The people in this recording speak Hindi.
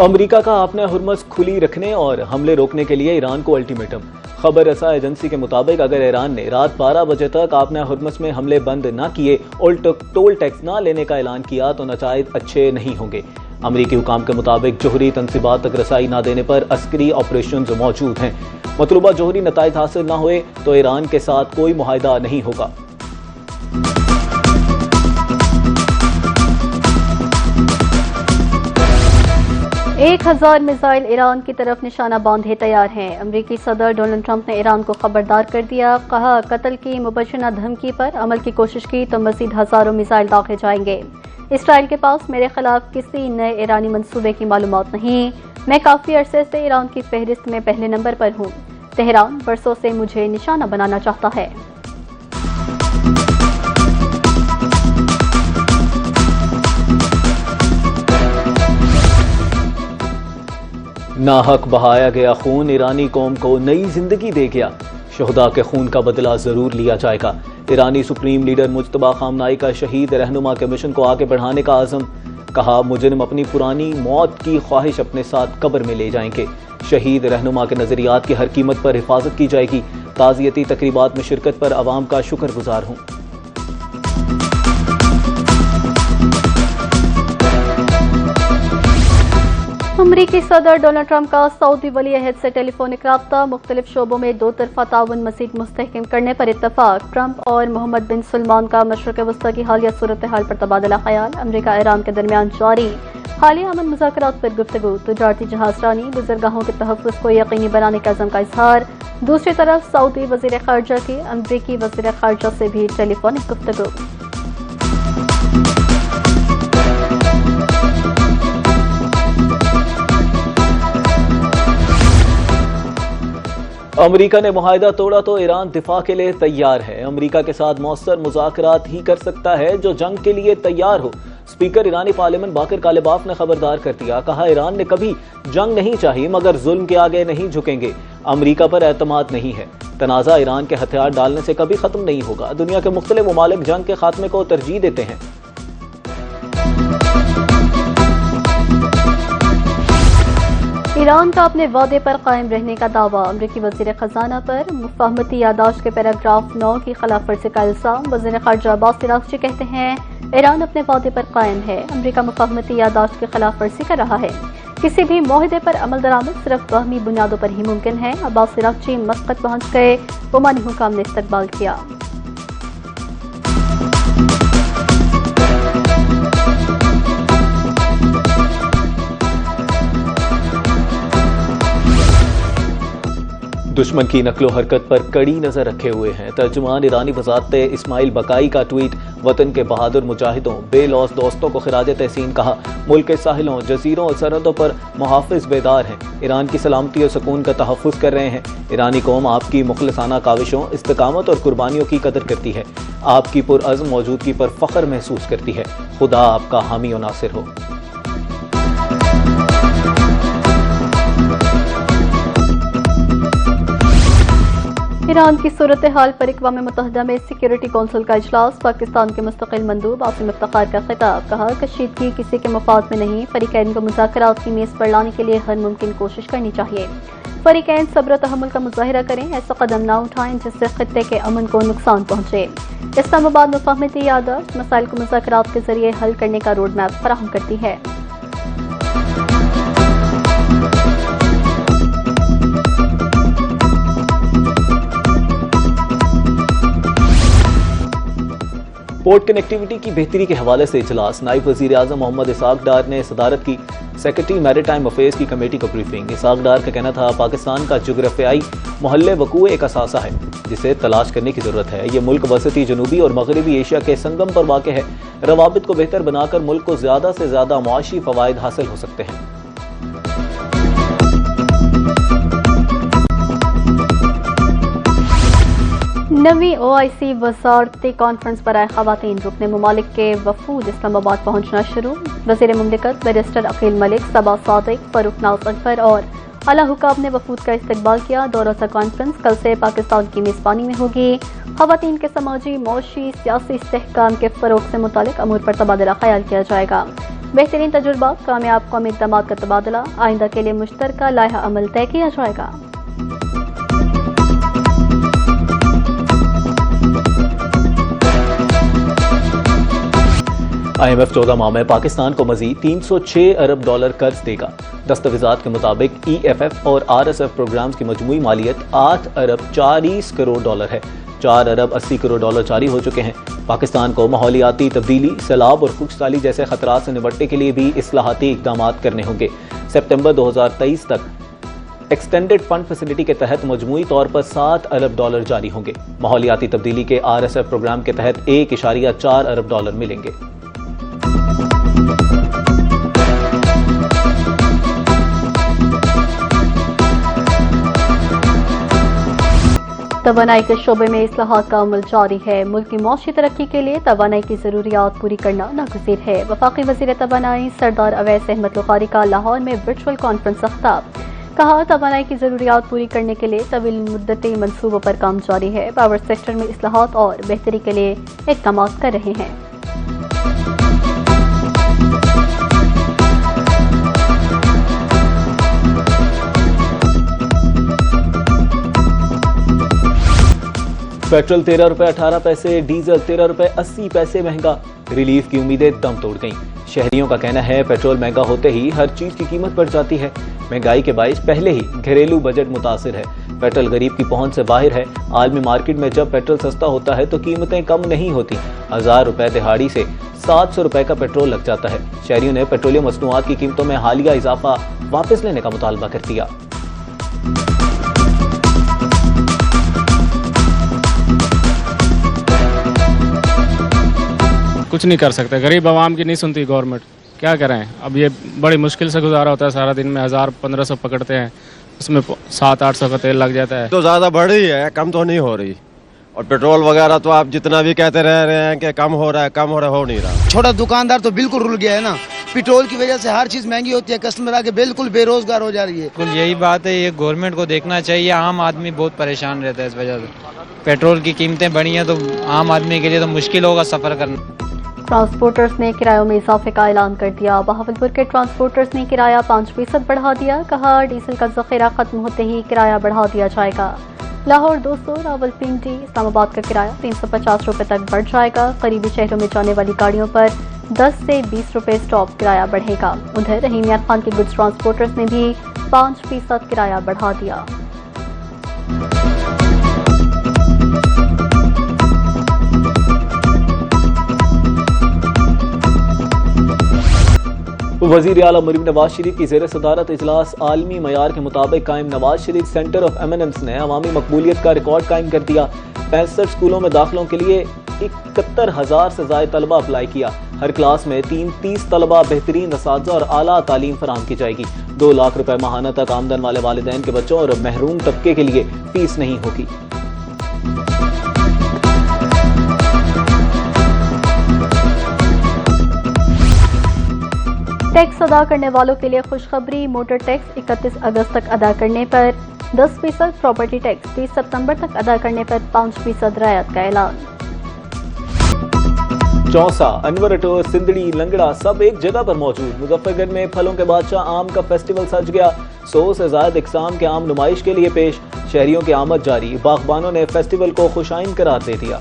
अमेरिका का अपना हुर्मस खुली रखने और हमले रोकने के लिए ईरान को अल्टीमेटम। खबर रसा एजेंसी के मुताबिक अगर ईरान ने रात 12 बजे तक अपना हुर्मस में हमले बंद न किए और टोल टैक्स न लेने का ऐलान किया तो नताइज अच्छे नहीं होंगे। अमरीकी हुकाम के मुताबिक जोहरी तनसीबात तक रसाई न देने पर अस्करी ऑपरेशन मौजूद हैं। मतलूबा जोहरी नताइज हासिल न हुए तो ईरान के साथ कोई मुआहदा नहीं होगा। 1000 मिसाइल ईरान की तरफ निशाना बांधे तैयार हैं। अमरीकी सदर डोनाल्ड ट्रंप ने ईरान को खबरदार कर दिया। कहा, कत्ल की मुबशना धमकी पर अमल की कोशिश की तो मजीद हजारों मिसाइल दागे जाएंगे। इसराइल के पास मेरे खिलाफ किसी नए ईरानी मंसूबे की मालूमात नहीं। मैं काफी अरसे से ईरान की फहरिस्त में पहले नंबर पर हूँ। तेहरान बरसों से मुझे निशाना बनाना चाहता है। नाहक बहाया गया खून ईरानी कौम को नई जिंदगी दे गया। शहदा के खून का बदला जरूर लिया जाएगा। ईरानी सुप्रीम लीडर मुज्तबा खामनाई का शहीद रहनुमा के मिशन को आगे बढ़ाने का आज़म। कहा, मुजरिम अपनी पुरानी मौत की ख्वाहिश अपने साथ कब्र में ले जाएंगे। शहीद रहनुमा के नजरियात की हर कीमत पर हिफाजत की जाएगी। ताज़ियती तकरीबात में शिरकत पर अवाम का शुक्रगुजार हूँ। अमरीकी सदर डोनाल्ड ट्रंप का सऊदी वली अहद से टेलीफोनिक राब्ता। मुख्तलिफ शोबों में दो तरफा ताउन मज़ीद मुस्तहकम करने पर इत्तफाक। ट्रंप और मोहम्मद बिन सलमान का मशरक़ वस्ता की हालिया सूरत हाल पर तबादला ख्याल। अमरीका ईरान के दरमियान जारी हालिया अमन मुज़ाकरात पर गुफ्तगू। तजारती जहाज़रानी गुज़रगाहों के तहफ़्फ़ुज़ को यकीनी बनाने का अज़म का इज़हार। दूसरी तरफ सऊदी वज़ीर ख़ारजा की अमरीकी वज़ीर ख़ारजा से भी टेलीफोनिक गुफ्तगू। अमेरिका ने मुआहदा तोड़ा तो ईरान दिफा के लिए तैयार है। अमेरिका के साथ मौसर मुज़ाकरात ही कर सकता है जो जंग के लिए तैयार हो। स्पीकर ईरानी पार्लियामेंट बाकर कालिबाफ ने खबरदार कर दिया। कहा, ईरान ने कभी जंग नहीं चाही मगर जुल्म के आगे नहीं झुकेंगे। अमेरिका पर एतमाद नहीं है। तनाज़ा ईरान के हथियार डालने से कभी खत्म नहीं होगा। दुनिया के मुख्तलिफ ममालिक जंग के खात्मे को तरजीह देते हैं। ईरान का अपने वादे पर कायम रहने का दावा। अमरीकी वज़ीर ख़जाना पर मुफ़ाहमती यादाश्त के पैराग्राफ 9 की खिलाफ वर्जी का इल्ज़ाम। वज़ीर ख़ारजा अब्बास अराग़ची कहते हैं, ईरान अपने वादे पर कायम है। अमरीका मुफ़ाहमती यादाश्त की खिलाफ वर्जी कर रहा है। किसी भी मुआहदे पर अमल दरामद सिर्फ वहमी बुनियादों पर ही मुमकिन है। अब्बास अराग़ची मस्कत पहुँच गए। ओमानी हुकाम ने इस्तकबाल किया। दुश्मन की नकलो हरकत पर कड़ी नजर रखे हुए हैं। तर्जुमान ईरानी वज़ारत इस्माइल बकाई का ट्वीट। वतन के बहादुर मुजाहिदों बेलौस दोस्तों को खिराज तहसीन। कहा, मुल्क के साहिलों जजीरों और सरहदों पर मुहाफिज बेदार हैं। ईरान की सलामती और सुकून का तहफ़्फ़ुज़ कर रहे हैं। ईरानी कौम आपकी मुखलसाना काविशों, इस्तकामत और कुर्बानियों की कदर करती है। आपकी पुरअज़्म मौजूदगी पर फ़ख्र महसूस करती है। खुदा आपका हामी और नासिर हो। ईरान की सूरत हाल पर अक़वाम मुत्तहिदा में सिक्योरिटी कौंसिल का इजलास। पाकिस्तान के मुस्तकिल मंदूब आसिम इफ्तिखार का खिताब। कहा, कशीदगी किसी के मफाद में नहीं। फरीकैन को मुज़ाकरात की मेज़ पर लाने के लिए हर मुमकिन कोशिश करनी चाहिए। फरीकैन सब्र तहम्मुल का मुज़ाहिरा करें। ऐसा कदम ना उठाएं जिससे खित्ते के अमन को नुकसान पहुँचे। इस्लामाबाद मुफ़ाहमती यादाश्त मसाइल को मुज़ाकरात के जरिए हल करने का रोड मैप फराहम करती है। पोर्ट कनेक्टिविटी की बेहतरी के हवाले से इजलास। नायब वज़ीर आज़म मोहम्मद इसाक डार ने सदारत की। सेक्रेटरी मैरीटाइम अफेयर्स की कमेटी को ब्रीफिंग। इसाक डार का कहना था, पाकिस्तान का जोग्राफियाई मोहल्ले वकूए एक असासा है जिसे तलाश करने की जरूरत है। ये मुल्क वसती जनूबी और मगरबी एशिया के संगम पर वाक़ है। रवाबित को बेहतर बनाकर मुल्क को ज़्यादा से ज़्यादा मुआशी फ़वाइद हासिल हो सकते हैं। नवी OIC वज़ारती कॉन्फ्रेंस बराए ख़वातीन। रुकने ममालिक के वफूद इस्लामाबाद पहुँचना शुरू। वज़ीर मुमलिकत बैरिस्टर अकील मलिक, सबा सादिक, फ़ारूक नाज़ अकबर और आला हुकाम ने वफूद का इस्तकबाल किया। दौरासा कॉन्फ्रेंस कल से पाकिस्तान की मेज़बानी में होगी। ख़वातीन के समाजी, मौशी, सियासी इस्तेहकाम के फ़रोग़ से मुतालिक अमूर पर तबादला ख्याल किया जाएगा। बेहतरीन तजुर्बा, कामयाब कौमी इक़दामात का तबादला, आइंदा के लिए मुश्तरका लाइहा अमल तय किया जाएगा। IMF 14 माह में पाकिस्तान को मजीद 306 अरब डॉलर कर्ज देगा। दस्तावेजात के मुताबिक EFF और RSF प्रोग्राम्स की मजमूई मालियत 8 अरब 40 करोड़ डॉलर है। 4 अरब 80 करोड़ डॉलर जारी हो चुके हैं। पाकिस्तान को माहौलियाती तब्दीली, सैलाब और खुशहाली जैसे खतरात से निपटने के लिए भी इस्लाहाती इक़दामात करने होंगे। सितंबर 2023 तक एक्सटेंडेड फंड फैसिलिटी के तहत मजमूई तौर पर 7 अरब डॉलर जारी होंगे। माहौलियाती तब्दीली के RSF प्रोग्राम के तहत 1.4 अरब डॉलर मिलेंगे। तवानाई के शोबे में इस्लाहात का अमल जारी है। मुल्क की मौशी तरक्की के लिए तवानाई की जरूरियात पूरी करना नागुज़ीर है। वफाकी वज़ीर तवानाई सरदार अवैस अहमद लुग़ारी का लाहौर में वर्चुअल कॉन्फ्रेंस से खिताब। कहा, तवानाई की जरूरियात पूरी करने के लिए तवील मुद्दती मंसूबों पर काम जारी है। पावर सेक्टर में इस्लाहात और बेहतरी के लिए इक़दाम कर रहे हैं। पेट्रोल 13 रुपए 18 पैसे, डीजल 13 रुपए 80 पैसे महंगा। रिलीफ की उम्मीदें दम तोड़ गईं। शहरियों का कहना है पेट्रोल महंगा होते ही हर चीज की कीमत बढ़ जाती है। महंगाई के बाइस पहले ही घरेलू बजट मुतासिर है। पेट्रोल गरीब की पहुंच से बाहर है। आलमी मार्केट में जब पेट्रोल सस्ता होता है तो कीमतें कम नहीं होती। 1000 रुपए दिहाड़ी से 700 रुपए का पेट्रोल लग जाता है। शहरियों ने पेट्रोलियम मसनूआत की कीमतों में हालिया इजाफा वापस लेने का मुतालबा कर दिया। कुछ नहीं कर सकते, गरीब आवाम की नहीं सुनती गवर्नमेंट, क्या करें। अब ये बड़ी मुश्किल से गुजारा होता है। सारा दिन में 1000-1500 पकड़ते हैं, उसमें 700-800 का तेल लग जाता है। तो ज़्यादा बढ़ रही है, कम तो नहीं हो रही। और पेट्रोल वगैरह तो आप जितना भी कहते रह रहे हैं कि कम हो रहा है, हो नहीं रहा। छोटा दुकानदार तो बिल्कुल रुल गया है ना। पेट्रोल की वजह से हर चीज़ महंगी होती है, कस्टमर आके बिल्कुल बेरोजगार हो जा रही है। बिल्कुल यही बात है, ये गवर्नमेंट को देखना चाहिए। आम आदमी बहुत परेशान रहता है इस वजह से। पेट्रोल की कीमतें बढ़ी हैं तो आम आदमी के लिए तो मुश्किल होगा सफ़र करना। ट्रांसपोर्टर्स ने किरायों में इजाफे का ऐलान कर दिया। बहावलपुर के ट्रांसपोर्टर्स ने किराया 5% बढ़ा दिया। कहा, डीजल का ज़ख़ीरा खत्म होते ही किराया बढ़ा दिया जाएगा। लाहौर 200, रावलपिंडी, इस्लामाबाद का किराया 350 रुपये तक बढ़ जाएगा। करीबी शहरों में जाने वाली गाड़ियों पर 10 से 20 रुपये स्टॉप किराया बढ़ेगा। उधर रहीम यार खान के गुड्स ट्रांसपोर्टर्स ने भी 5% किराया बढ़ा दिया। वज़ीर आला मरीम नवाज शरीफ की ज़ेर सदारत इजलास आलमी मयार के मुताबिक कायम Nawaz Sharif centre of eminence ने अवामी मकबूलियत का रिकॉर्ड कायम कर दिया। 65 स्कूलों में दाखिलों के लिए 71,000 से ज़ायद तलबा अप्लाई किया। हर क्लास में 30 तलबा बेहतरीन असातिज़ा और आला तालीम फराहम की जाएगी। 2 लाख रुपए माहाना तक आमदन वाले वालिदैन के बच्चों और महरूम तबके के लिए फीस नहीं होगी। टैक्स अदा करने वालों के लिए खुशखबरी। मोटर टैक्स 31 अगस्त तक अदा करने पर 10%, प्रॉपर्टी टैक्स 30 सितंबर तक अदा करने पर 5% रियायत का ऐलान। चौसा, अनवर अटोर, सिंदड़ी, लंगड़ा सब एक जगह पर मौजूद। मुजफ्फरगढ़ में फलों के बादशाह आम का फेस्टिवल सज गया। 100 से ज्यादा इकसाम के आम नुमाइश के लिए पेश। शहरियों की आमद जारी। बागबानों ने फेस्टिवल को खुशाइन करार दे दिया।